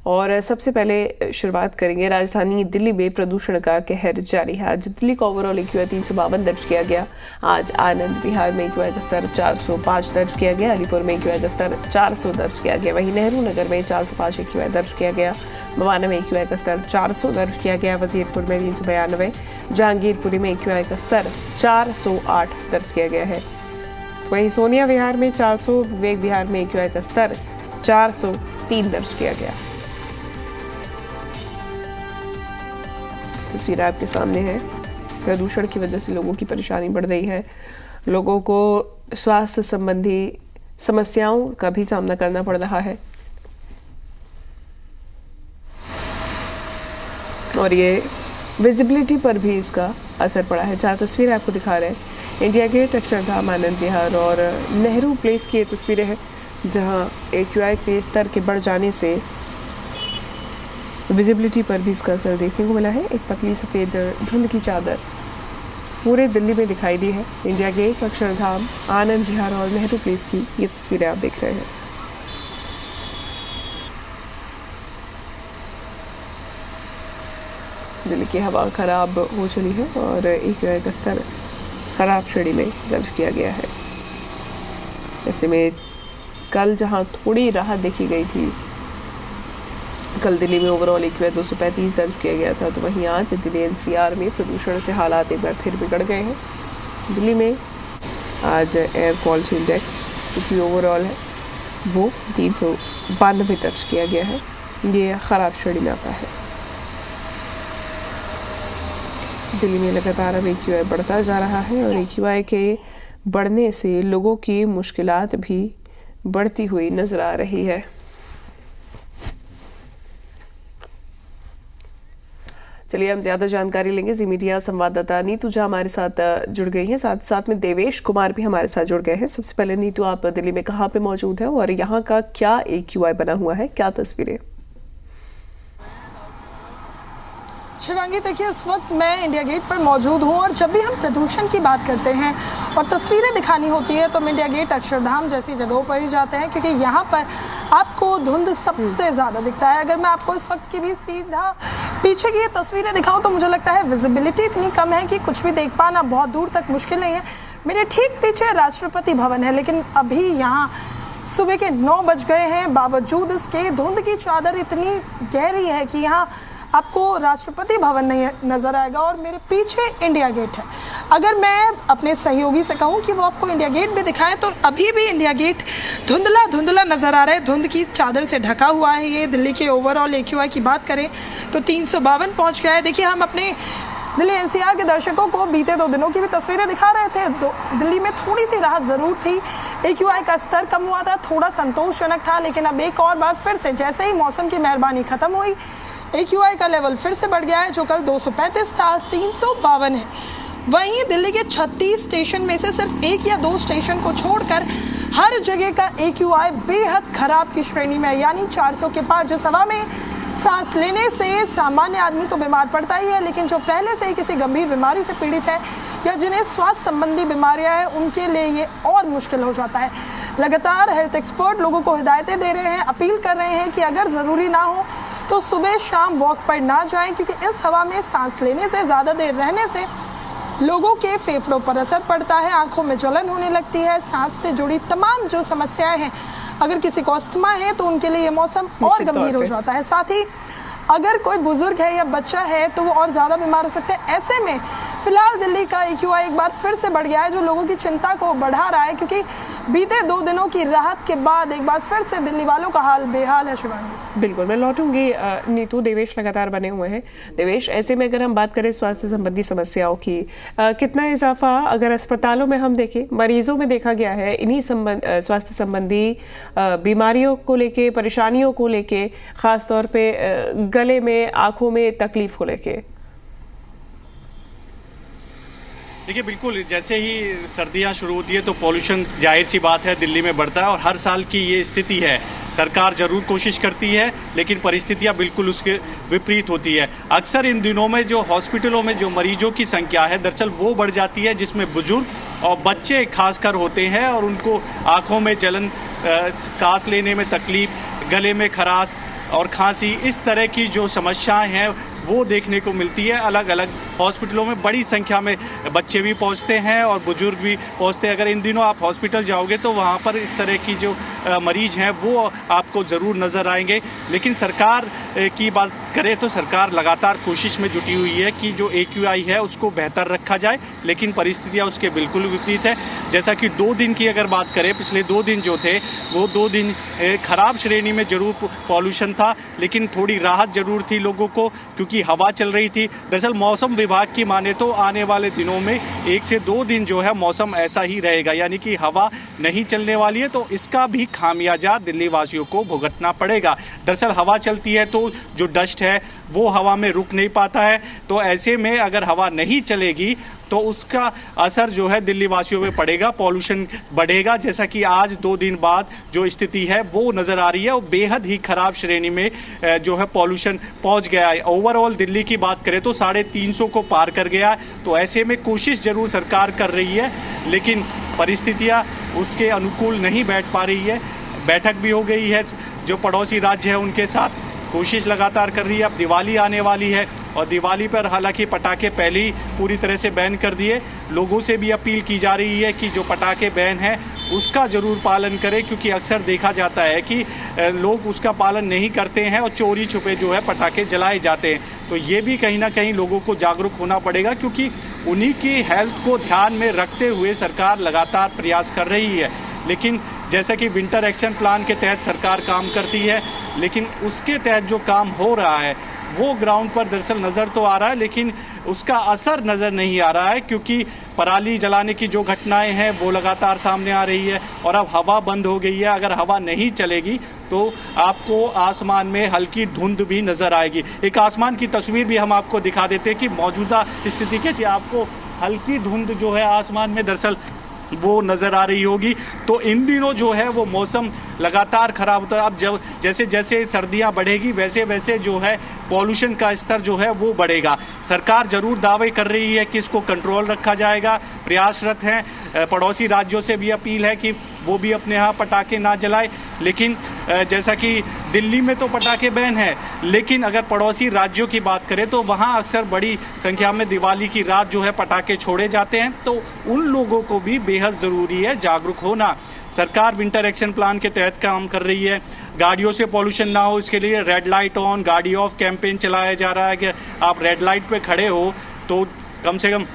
और सबसे पहले शुरुआत करेंगे राजधानी दिल्ली में प्रदूषण का कहर जारी है। आज दिल्ली का ओवरऑल AQI 352 दर्ज किया गया। आज आनंद विहार में AQI का स्तर 405 दर्ज किया गया। अलीपुर में AQI का स्तर 400 दर्ज किया गया। वहीं नेहरू नगर में 405 AQI दर्ज किया गया। बवाना में AQI का स्तर 400 दर्ज किया गया। वजीरपुर में 392, जहांगीरपुरी में AQI का स्तर 408 दर्ज किया गया है। वहीं सोनिया विहार में 400, विवेक विहार में AQI का स्तर 403 दर्ज किया गया। तस्वीर आपके सामने है। प्रदूषण की वजह से लोगों की परेशानी बढ़ रही है। लोगों को स्वास्थ्य संबंधी समस्याओं का भी सामना करना पड़ रहा है और ये विजिबिलिटी पर भी इसका असर पड़ा है। 4 तस्वीरें आपको दिखा रहे हैं। इंडिया गेट, अक्षरधाम, आनंद विहार और नेहरू प्लेस की ये तस्वीरें हैं, जहां AQI के स्तर के बढ़ जाने से विजिबिलिटी पर भी इसका असर देखने को मिला है। एक पतली सफ़ेद धुंध की चादर पूरे दिल्ली में दिखाई दी है। इंडिया गेट, अक्षरधाम, आनंद विहार और नेहरू प्लेस की ये तस्वीरें आप देख रहे हैं। दिल्ली की हवा खराब हो चली है और AQI का स्तर खराब श्रेणी में दर्ज किया गया है। ऐसे में कल जहां थोड़ी राहत देखी गई थी, कल दिल्ली में ओवरऑल AQI 235 दर्ज किया गया था, तो वहीं आज दिल्ली NCR में प्रदूषण से हालात एक बार फिर बिगड़ गए हैं। दिल्ली में आज एयर क्वालिटी इंडेक्स जो कि ओवरऑल है वो 392 दर्ज किया गया है। ये खराब श्रेणी में आता है। दिल्ली में लगातार अब AQI बढ़ता जा रहा है और AQI के बढ़ने से लोगों की मुश्किलात भी बढ़ती हुई नजर आ रही है। चलिए हम ज्यादा जानकारी लेंगे। जी मीडिया संवाददाता नीतू झा हमारे साथ जुड़ गई हैं, साथ में देवेश कुमार भी हमारे साथ जुड़ गए हैं। सबसे पहले नीतू, आप दिल्ली में कहाँ पे मौजूद है और यहाँ का क्या AQI बना हुआ है, क्या तस्वीरें? शिवांगी, देखिए इस वक्त मैं इंडिया गेट पर मौजूद हूँ और जब भी हम प्रदूषण की बात करते हैं और तस्वीरें दिखानी होती है तो हम इंडिया गेट, अक्षरधाम जैसी जगहों पर ही जाते हैं, क्योंकि यहाँ पर आपको धुंध सबसे ज़्यादा दिखता है। अगर मैं आपको इस वक्त की भी सीधा पीछे की ये तस्वीरें दिखाऊँ तो मुझे लगता है विजिबिलिटी इतनी कम है कि कुछ भी देख पाना बहुत दूर तक मुश्किल नहीं है। मेरे ठीक पीछे राष्ट्रपति भवन है, लेकिन अभी यहाँ सुबह के 9 बज गए हैं। बावजूद इसके धुंध की चादर इतनी गहरी है कि यहाँ आपको राष्ट्रपति भवन नहीं नज़र आएगा और मेरे पीछे इंडिया गेट है। अगर मैं अपने सहयोगी से कहूँ कि वो आपको इंडिया गेट भी दिखाएं तो अभी भी इंडिया गेट धुंधला धुंधला नज़र आ रहा है। धुंध की चादर से ढका हुआ है। ये दिल्ली के ओवरऑल AQI की बात करें तो 352 पहुँच गया है। देखिए, हम अपने दिल्ली NCR के दर्शकों को बीते 2 दिनों की भी तस्वीरें दिखा रहे थे। दिल्ली में थोड़ी सी राहत ज़रूर थी। AQI का स्तर कम हुआ था, थोड़ा संतोषजनक था, लेकिन अब एक और बार फिर से जैसे ही मौसम की मेहरबानी ख़त्म हुई, AQI का लेवल फिर से बढ़ गया है। जो कल 235 था, आज 352 है। वहीं दिल्ली के 36 स्टेशन में से सिर्फ 1 या 2 स्टेशन को छोड़कर हर जगह का AQI बेहद खराब की श्रेणी में है, यानी 400 के पार। जिस हवा में सांस लेने से सामान्य आदमी तो बीमार पड़ता ही है, लेकिन जो पहले से ही किसी गंभीर बीमारी से पीड़ित है या जिन्हें स्वास्थ्य संबंधी बीमारियां हैं, उनके लिए ये और मुश्किल हो जाता है। लगातार हेल्थ एक्सपर्ट लोगों को हिदायतें दे रहे हैं, अपील कर रहे हैं कि अगर ज़रूरी ना हो तो सुबह शाम वॉक पर ना जाएं, क्योंकि इस हवा में सांस लेने से, ज़्यादा देर रहने से लोगों के फेफड़ों पर असर पड़ता है, आंखों में जलन होने लगती है। सांस से जुड़ी तमाम जो समस्याएं हैं, अगर किसी को अस्थमा है तो उनके लिए ये मौसम और गंभीर हो जाता है। साथ ही अगर कोई बुजुर्ग है या बच्चा है तो वो और ज़्यादा बीमार हो सकते हैं। ऐसे में फिलहाल दिल्ली का AQI एक बार फिर से बढ़ गया है, जो लोगों की चिंता को बढ़ा रहा है, क्योंकि बीते 2 दिनों की राहत के बाद एक बार फिर से दिल्ली वालों का हाल बेहाल है। शिवांगी, बिल्कुल मैं लौटूंगी। नीतू, देवेश लगातार बने हुए हैं। देवेश, ऐसे में अगर हम बात करें स्वास्थ्य संबंधी समस्याओं की, कितना इजाफा अगर अस्पतालों में हम देखें, मरीजों में देखा गया है इन्हीं स्वास्थ्य संबंधी बीमारियों को लेके, परेशानियों को लेके, खास तौर पे गले में, आंखों में तकलीफ को लेके? देखिए, बिल्कुल जैसे ही सर्दियां शुरू होती है तो पॉल्यूशन जाहिर सी बात है दिल्ली में बढ़ता है और हर साल की ये स्थिति है। सरकार ज़रूर कोशिश करती है, लेकिन परिस्थितियां बिल्कुल उसके विपरीत होती है। अक्सर इन दिनों में जो हॉस्पिटलों में जो मरीजों की संख्या है, दरअसल वो बढ़ जाती है, जिसमें बुजुर्ग और बच्चे खासकर होते हैं और उनको आँखों में जलन, सांस लेने में तकलीफ, गले में खराश और खांसी, इस तरह की जो समस्याएं हैं वो देखने को मिलती है। अलग अलग हॉस्पिटलों में बड़ी संख्या में बच्चे भी पहुंचते हैं और बुजुर्ग भी पहुंचते हैं। अगर इन दिनों आप हॉस्पिटल जाओगे तो वहां पर इस तरह की जो मरीज हैं वो आपको ज़रूर नज़र आएंगे। लेकिन सरकार की बात करें तो सरकार लगातार कोशिश में जुटी हुई है कि जो AQI है उसको बेहतर रखा जाए, लेकिन परिस्थितियाँ उसके बिल्कुल विपरीत है। जैसा कि 2 दिन की अगर बात करें, पिछले 2 दिन जो थे वो 2 दिन ख़राब श्रेणी में ज़रूर पॉल्यूशन था, लेकिन थोड़ी राहत ज़रूर थी लोगों को क्योंकि हवा चल रही थी। दरअसल मौसम विभाग की माने तो आने वाले दिनों में 1 से 2 दिन जो है मौसम ऐसा ही रहेगा, यानी कि हवा नहीं चलने वाली है। तो इसका भी खामियाजा दिल्ली वासियों को भुगतना पड़ेगा। दरअसल हवा चलती है तो जो डस्ट है वो हवा में रुक नहीं पाता है, तो ऐसे में अगर हवा नहीं चलेगी तो उसका असर जो है दिल्ली वासियों में पड़ेगा, पॉल्यूशन बढ़ेगा। जैसा कि आज 2 दिन बाद जो स्थिति है वो नज़र आ रही है, वो बेहद ही ख़राब श्रेणी में जो है पॉल्यूशन पहुंच गया है। ओवरऑल दिल्ली की बात करें तो 350 को पार कर गया। तो ऐसे में कोशिश ज़रूर सरकार कर रही है, लेकिन परिस्थितियाँ उसके अनुकूल नहीं बैठ पा रही है। बैठक भी हो गई है जो पड़ोसी राज्य है उनके साथ, कोशिश लगातार कर रही है। अब दिवाली आने वाली है और दिवाली पर हालांकि पटाखे पहले ही पूरी तरह से बैन कर दिए। लोगों से भी अपील की जा रही है कि जो पटाखे बैन है उसका ज़रूर पालन करें, क्योंकि अक्सर देखा जाता है कि लोग उसका पालन नहीं करते हैं और चोरी छुपे जो है पटाखे जलाए जाते हैं। तो ये भी कहीं ना कहीं लोगों को जागरूक होना पड़ेगा, क्योंकि उन्हीं की हेल्थ को ध्यान में रखते हुए सरकार लगातार प्रयास कर रही है। लेकिन जैसा कि विंटर एक्शन प्लान के तहत सरकार काम करती है, लेकिन उसके तहत जो काम हो रहा है वो ग्राउंड पर दरअसल नज़र तो आ रहा है, लेकिन उसका असर नज़र नहीं आ रहा है, क्योंकि पराली जलाने की जो घटनाएं हैं वो लगातार सामने आ रही है। और अब हवा बंद हो गई है, अगर हवा नहीं चलेगी तो आपको आसमान में हल्की धुंध भी नज़र आएगी। एक आसमान की तस्वीर भी हम आपको दिखा देते हैं कि मौजूदा स्थिति कैसी। आपको हल्की धुंध जो है आसमान में दरअसल वो नज़र आ रही होगी। तो इन दिनों जो है वो मौसम लगातार ख़राब होता है। अब जब जैसे जैसे सर्दियां बढ़ेगी वैसे वैसे जो है पॉल्यूशन का स्तर जो है वो बढ़ेगा। सरकार ज़रूर दावे कर रही है कि इसको कंट्रोल रखा जाएगा, प्रयासरत हैं। पड़ोसी राज्यों से भी अपील है कि वो भी अपने यहाँ पटाखे ना जलाए। लेकिन जैसा कि दिल्ली में तो पटाखे बैन है, लेकिन अगर पड़ोसी राज्यों की बात करें तो वहाँ अक्सर बड़ी संख्या में दिवाली की रात जो है पटाखे छोड़े जाते हैं। तो उन लोगों को भी बेहद ज़रूरी है जागरूक होना। सरकार विंटर एक्शन प्लान के तहत काम कर रही है। गाड़ियों से पॉल्यूशन ना हो इसके लिए रेड लाइट ऑन गाड़ी ऑफ कैंपेन चलाया जा रहा है कि आप रेड लाइट पे खड़े हो तो कम से कम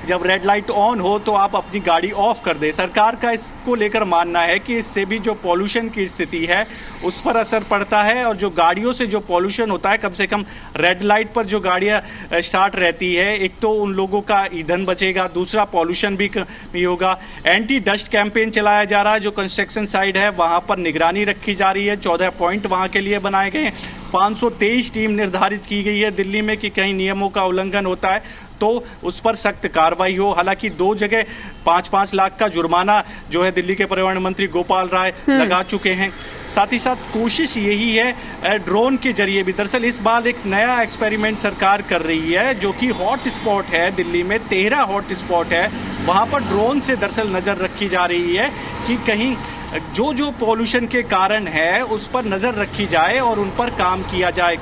जब रेड लाइट ऑन हो तो आप अपनी गाड़ी ऑफ कर दें। सरकार का इसको लेकर मानना है कि इससे भी जो पॉल्यूशन की स्थिति है उस पर असर पड़ता है, और जो गाड़ियों से जो पॉल्यूशन होता है, कम से कम रेड लाइट पर जो गाड़ियां स्टार्ट रहती है, एक तो उन लोगों का ईंधन बचेगा, दूसरा पॉल्यूशन भी होगा। एंटी डस्ट कैंपेन चलाया जा रहा है। जो कंस्ट्रक्शन साइट है वहाँ पर निगरानी रखी जा रही है। 14 पॉइंट वहाँ के लिए बनाए गए हैं। 523 टीम निर्धारित की गई है दिल्ली में कि कहीं नियमों का उल्लंघन होता है तो उस पर सख्त कार्रवाई हो। हालांकि 2 जगह 5-5 लाख का जुर्माना जो है दिल्ली के पर्यावरण मंत्री गोपाल राय लगा चुके हैं। साथ ही साथ कोशिश यही है ड्रोन के जरिए भी, दरअसल इस बार एक नया एक्सपेरिमेंट सरकार कर रही है जो कि हॉट स्पॉट है दिल्ली में, 13 हॉट स्पॉट है, वहाँ पर ड्रोन से दरअसल नज़र रखी जा रही है कि कहीं जो पॉल्यूशन के कारण है उस पर नज़र रखी जाए और उन पर काम किया जाए।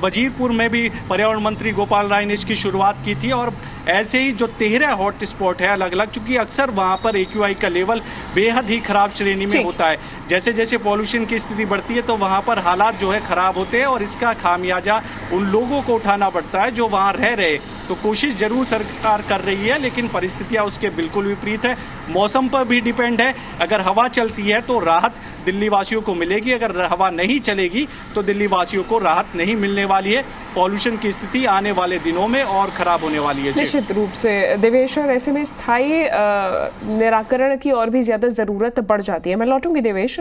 वजीरपुर में भी पर्यावरण मंत्री गोपाल राय ने इसकी शुरुआत की थी, और ऐसे ही जो 13 हॉट स्पॉट है अलग अलग, चूँकि अक्सर वहाँ पर AQI का लेवल बेहद ही ख़राब श्रेणी में होता है। जैसे जैसे पॉल्यूशन की स्थिति बढ़ती है तो वहाँ पर हालात जो है ख़राब होते हैं और इसका खामियाजा उन लोगों को उठाना पड़ता है जो वहाँ रह रहे। तो कोशिश ज़रूर सरकार कर रही है, लेकिन परिस्थितियाँ उसके बिल्कुल विपरीत है। मौसम पर भी डिपेंड है। अगर हवा चलती है तो राहत दिल्ली वासियों को मिलेगी, अगर हवा नहीं चलेगी तो दिल्ली वासियों को राहत नहीं मिलने वाली है। पॉल्यूशन की स्थिति आने वाले दिनों में और ख़राब होने वाली है। निश्चित रूप से देवेश, और ऐसे में स्थायी निराकरण की और भी ज़्यादा ज़रूरत बढ़ जाती है। मैं लौटूंगी देवेश।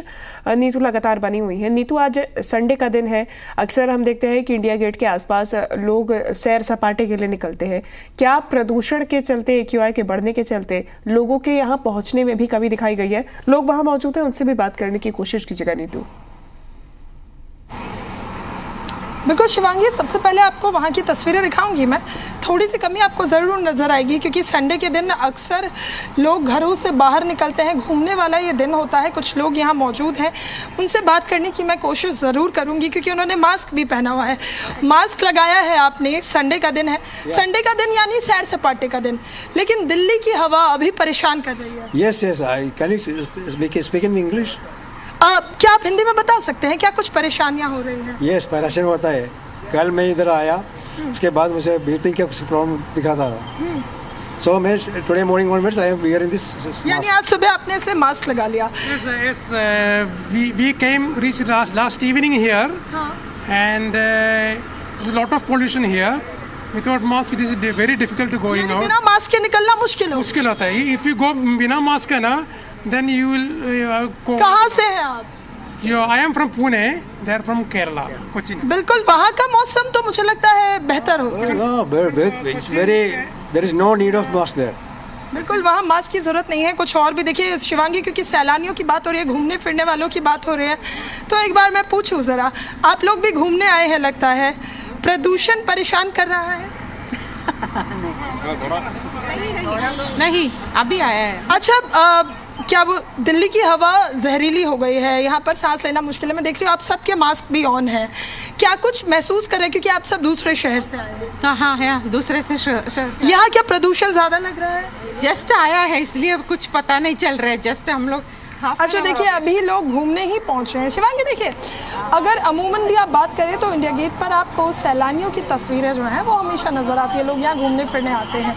नीतू लगातार बनी हुई है। नीतू, आज संडे का दिन है, अक्सर हम देखते हैं कि इंडिया गेट के आसपास लोग सैर सपाटे के लिए निकलते हैं। क्या प्रदूषण के चलते, AQI के बढ़ने के चलते लोगों के यहाँ पहुँचने में भी कमी दिखाई गई है? लोग वहाँ मौजूद हैं, उनसे भी बात करने की कोशिश कीजिएगा नीतू। बिल्कुल शिवांगी, सबसे पहले आपको वहाँ की तस्वीरें दिखाऊंगी मैं। थोड़ी सी कमी आपको ज़रूर नज़र आएगी क्योंकि संडे के दिन अक्सर लोग घरों से बाहर निकलते हैं, घूमने वाला ये दिन होता है। कुछ लोग यहाँ मौजूद हैं, उनसे बात करने की मैं कोशिश ज़रूर करूँगी क्योंकि उन्होंने मास्क भी पहना हुआ है। मास्क लगाया है आपने, संडे का दिन है, संडे का दिन यानी सैर सपाटे का दिन, लेकिन दिल्ली की हवा अभी परेशान कर रही है। Yes, can you speak in English? क्या आप हिंदी में बता सकते हैं क्या कुछ परेशानियाँ हो रही हैं? Yes, परेशान होता है। कल मैं इधर आया, उसके बाद मुझे ब्रीथिंग का कुछ प्रॉब्लम दिखाता था। So मैं today morning onwards I am wearing this mask. यानी आज सुबह आपने इसलिए मास्क लगा लिया। Yes, we reached last evening here, and there's a lot of pollution here. Without mask, it is very difficult to going out. बिना mask के निकलना मुश्किल होता है। If you go बिना मास्क है ना, then you will go. कहाँ से हैं आप? I am from Pune. They are from Kerala, Cochin. बिल्कुल, वहाँ का मौसम तो मुझे लगता है बेहतर हो। There is no need of mask there. बिल्कुल, वहाँ मास्क की जरूरत नहीं है। कुछ और भी देखिए शिवांगी, क्योंकि सैलानियों की बात हो रही है, घूमने फिरने वालों की बात हो रही है, तो एक बार मैं पूछूं ज़रा, आप लोग भी घूमने आए हैं लगता है, प्रदूषण परेशान कर रहा है? नहीं, अभी आया है। अच्छा, क्या वो दिल्ली की हवा जहरीली हो गई है, यहाँ पर सांस लेना मुश्किल है? मैं देख रही हूँ आप सबके मास्क भी ऑन है, क्या कुछ महसूस कर रहे हैं क्योंकि आप सब दूसरे शहर से आए हैं? हाँ है, दूसरे से शहर। यहाँ क्या प्रदूषण ज़्यादा लग रहा है? जस्ट आया है इसलिए कुछ पता नहीं चल रहा है, जस्ट हम लोग। अच्छा देखिए, अभी लोग घूमने ही पहुंच रहे हैं। शिवांगी देखिए, अगर अमूमन भी आप बात करें तो इंडिया गेट पर आपको सैलानियों की तस्वीरें जो हैं वो हमेशा नज़र आती है। लोग यहाँ घूमने फिरने आते हैं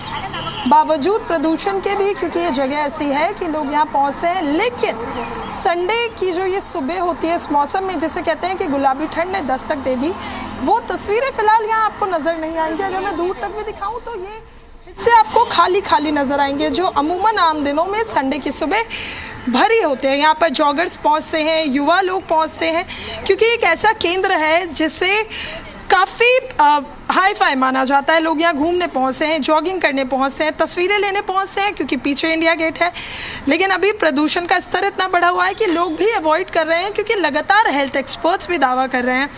बावजूद प्रदूषण के भी, क्योंकि ये जगह ऐसी है कि लोग यहाँ पहुँचते हैं। लेकिन संडे की जो ये सुबह होती है इस मौसम में, जिसे कहते हैं कि गुलाबी ठंड ने दस्तक दे दी, वो तस्वीरें फ़िलहाल यहाँ आपको नज़र नहीं आएंगी। अगर मैं दूर तक भी दिखाऊँ तो ये इससे आपको खाली खाली नज़र आएंगे, जो अमूमन आम दिनों में संडे की सुबह भरी होते हैं। यहाँ पर जॉगर्स पहुँचते हैं, युवा लोग पहुँचते हैं, क्योंकि एक ऐसा केंद्र है जिसे काफ़ी हाई फाई माना जाता है। लोग यहाँ घूमने पहुँचते हैं, जॉगिंग करने पहुँचते हैं, तस्वीरें लेने पहुँचते हैं, क्योंकि पीछे इंडिया गेट है। लेकिन अभी प्रदूषण का स्तर इतना बढ़ा हुआ है कि लोग भी अवॉइड कर रहे हैं, क्योंकि लगातार हेल्थ एक्सपर्ट्स भी दावा कर रहे हैं,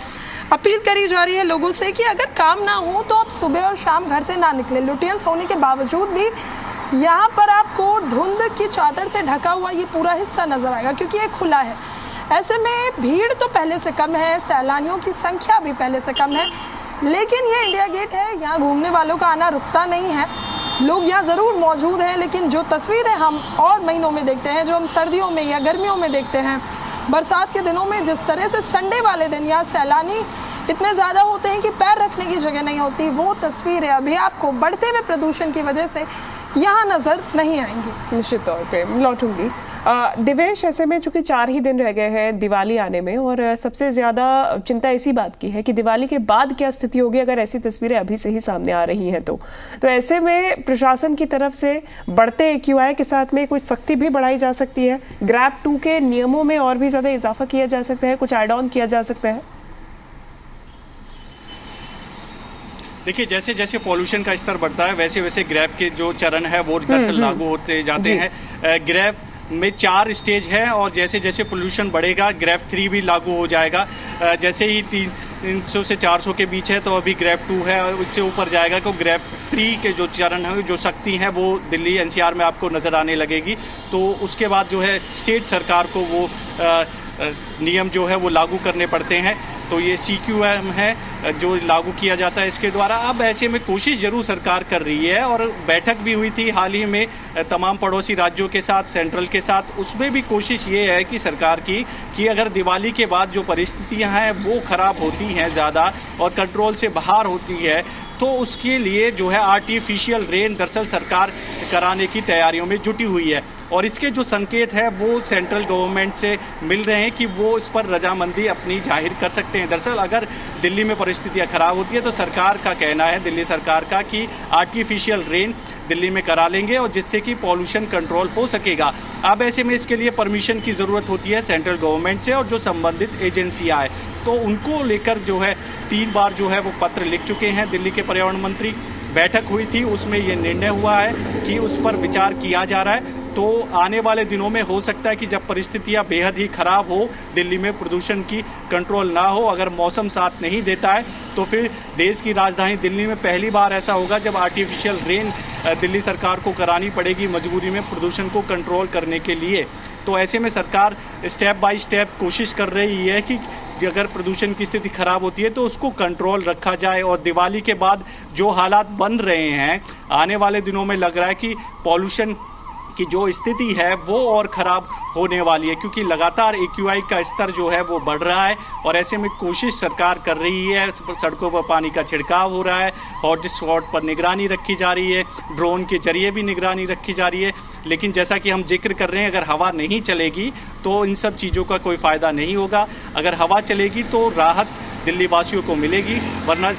अपील करी जा रही है लोगों से कि अगर काम ना हो तो आप सुबह और शाम घर से ना निकलें। लुटियंस होने के बावजूद भी यहाँ पर आपको धुंध की चादर से ढका हुआ ये पूरा हिस्सा नज़र आएगा, क्योंकि ये खुला है। ऐसे में भीड़ तो पहले से कम है, सैलानियों की संख्या भी पहले से कम है, लेकिन ये इंडिया गेट है, यहाँ घूमने वालों का आना रुकता नहीं है। लोग यहाँ ज़रूर मौजूद हैं, लेकिन जो तस्वीरें हम और महीनों में देखते हैं, जो हम सर्दियों में या गर्मियों में देखते हैं, बरसात के दिनों में जिस तरह से संडे वाले दिन यहाँ सैलानी इतने ज़्यादा होते हैं कि पैर रखने की जगह नहीं होती, वो तस्वीरें अभी आपको बढ़ते हुए प्रदूषण की वजह से यहाँ नज़र नहीं आएंगी। निश्चित तौर पे लौटूंगी। दिवेश, ऐसे में चूंकि 4 ही दिन रह गए हैं दिवाली आने में, और सबसे ज़्यादा चिंता इसी बात की है कि दिवाली के बाद क्या स्थिति होगी अगर ऐसी तस्वीरें अभी से ही सामने आ रही हैं तो ऐसे में प्रशासन की तरफ से बढ़ते AQI के साथ में कुछ सख्ती भी बढ़ाई जा सकती है, ग्रैब 2 के नियमों में और भी ज़्यादा इजाफा किया जा सकता है, कुछ ऐड ऑन किया जा सकता है? देखिए, जैसे जैसे पॉल्यूशन का स्तर बढ़ता है वैसे वैसे ग्रैब के जो चरण है वो दरअसल लागू होते जाते हैं। ग्रैब में 4 स्टेज है और जैसे जैसे पोल्यूशन बढ़ेगा ग्रैब 3 भी लागू हो जाएगा। जैसे ही 300 से 400 के बीच है तो अभी ग्रैब 2 है, और इससे ऊपर जाएगा तो ग्रैब 3 के जो चरण है, जो शक्ति है वो दिल्ली NCR में आपको नज़र आने लगेगी। तो उसके बाद जो है स्टेट सरकार को वो नियम जो है वो लागू करने पड़ते हैं। तो ये CQM है जो लागू किया जाता है इसके द्वारा। अब ऐसे में कोशिश ज़रूर सरकार कर रही है, और बैठक भी हुई थी हाल ही में तमाम पड़ोसी राज्यों के साथ, सेंट्रल के साथ। उसमें भी कोशिश ये है कि सरकार की कि अगर दिवाली के बाद जो परिस्थितियां हैं वो ख़राब होती हैं ज़्यादा और कंट्रोल से बाहर होती है, तो उसके लिए जो है आर्टिफिशियल रेन दरअसल सरकार कराने की तैयारियों में जुटी हुई है। और इसके जो संकेत है वो सेंट्रल गवर्नमेंट से मिल रहे हैं कि वो इस पर रजामंदी अपनी जाहिर कर सकते हैं। दरअसल अगर दिल्ली में परिस्थितियां ख़राब होती है तो सरकार का कहना है, दिल्ली सरकार का, कि आर्टिफिशियल रेन दिल्ली में करा लेंगे और जिससे कि पॉल्यूशन कंट्रोल हो सकेगा। अब ऐसे में इसके लिए परमिशन की ज़रूरत होती है सेंट्रल गवर्नमेंट से, और जो संबंधित एजेंसियाँ हैं तो उनको लेकर जो है 3 बार जो है वो पत्र लिख चुके हैं दिल्ली के पर्यावरण मंत्री। बैठक हुई थी, उसमें ये निर्णय हुआ है कि उस पर विचार किया जा रहा है। तो आने वाले दिनों में हो सकता है कि जब परिस्थितियां बेहद ही ख़राब हो, दिल्ली में प्रदूषण की कंट्रोल ना हो, अगर मौसम साथ नहीं देता है तो फिर देश की राजधानी दिल्ली में पहली बार ऐसा होगा जब आर्टिफिशियल रेन दिल्ली सरकार को करानी पड़ेगी मजबूरी में प्रदूषण को कंट्रोल करने के लिए। तो ऐसे में सरकार स्टेप बाय स्टेप कोशिश कर रही है कि अगर प्रदूषण की स्थिति खराब होती है तो उसको कंट्रोल रखा जाए। और दिवाली के बाद जो हालात बन रहे हैं, आने वाले दिनों में लग रहा है कि पॉल्यूशन की जो स्थिति है वो और ख़राब होने वाली है, क्योंकि लगातार AQI का स्तर जो है वो बढ़ रहा है। और ऐसे में कोशिश सरकार कर रही है, सड़कों पर पानी का छिड़काव हो रहा है, हॉट स्पॉट पर निगरानी रखी जा रही है, ड्रोन के जरिए भी निगरानी रखी जा रही है। लेकिन जैसा कि हम जिक्र कर रहे हैं, अगर हवा नहीं चलेगी तो इन सब चीज़ों का कोई फ़ायदा नहीं होगा। अगर हवा चलेगी तो राहत दिल्ली वासियों को मिलेगी, वरना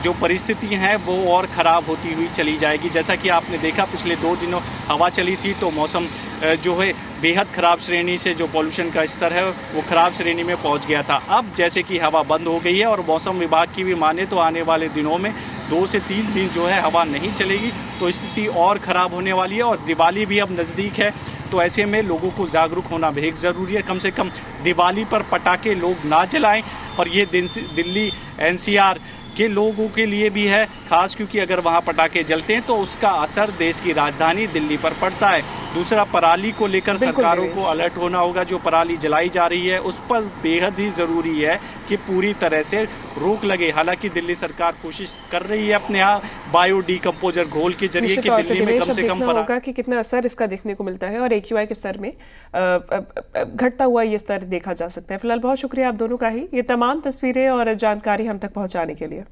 जो परिस्थिति हैं वो और ख़राब होती हुई चली जाएगी। जैसा कि आपने देखा पिछले 2 दिनों हवा चली थी तो मौसम जो है बेहद ख़राब श्रेणी से, जो पॉल्यूशन का स्तर है वो ख़राब श्रेणी में पहुंच गया था। अब जैसे कि हवा बंद हो गई है और मौसम विभाग की भी माने तो आने वाले दिनों में 2 से 3 दिन जो है हवा नहीं चलेगी तो स्थिति और ख़राब होने वाली है। और दिवाली भी अब नज़दीक है तो ऐसे में लोगों को जागरूक होना बेहद ज़रूरी है। कम से कम दिवाली पर पटाखे लोग ना जलाएं। और ये दिल्ली NCR के लोगों के लिए भी है खास, क्योंकि अगर वहाँ पटाखे जलते हैं तो उसका असर देश की राजधानी दिल्ली पर पड़ता है। दूसरा, पराली को लेकर सरकारों को अलर्ट होना होगा। जो पराली जलाई जा रही है उस पर बेहद ही ज़रूरी है कि पूरी तरह से रोक लगे। हालांकि दिल्ली सरकार कोशिश कर रही है अपने यहाँ बायो डिकम्पोजर घोल के जरिए कि दिल्ली में कम से कम होगा कि कितना असर इसका देखने को मिलता है और AQI के स्तर में घटता हुआ ये स्तर देखा जा सकता है। फिलहाल बहुत शुक्रिया आप दोनों का ही, ये तमाम तस्वीरें और जानकारी हम तक पहुँचाने के लिए।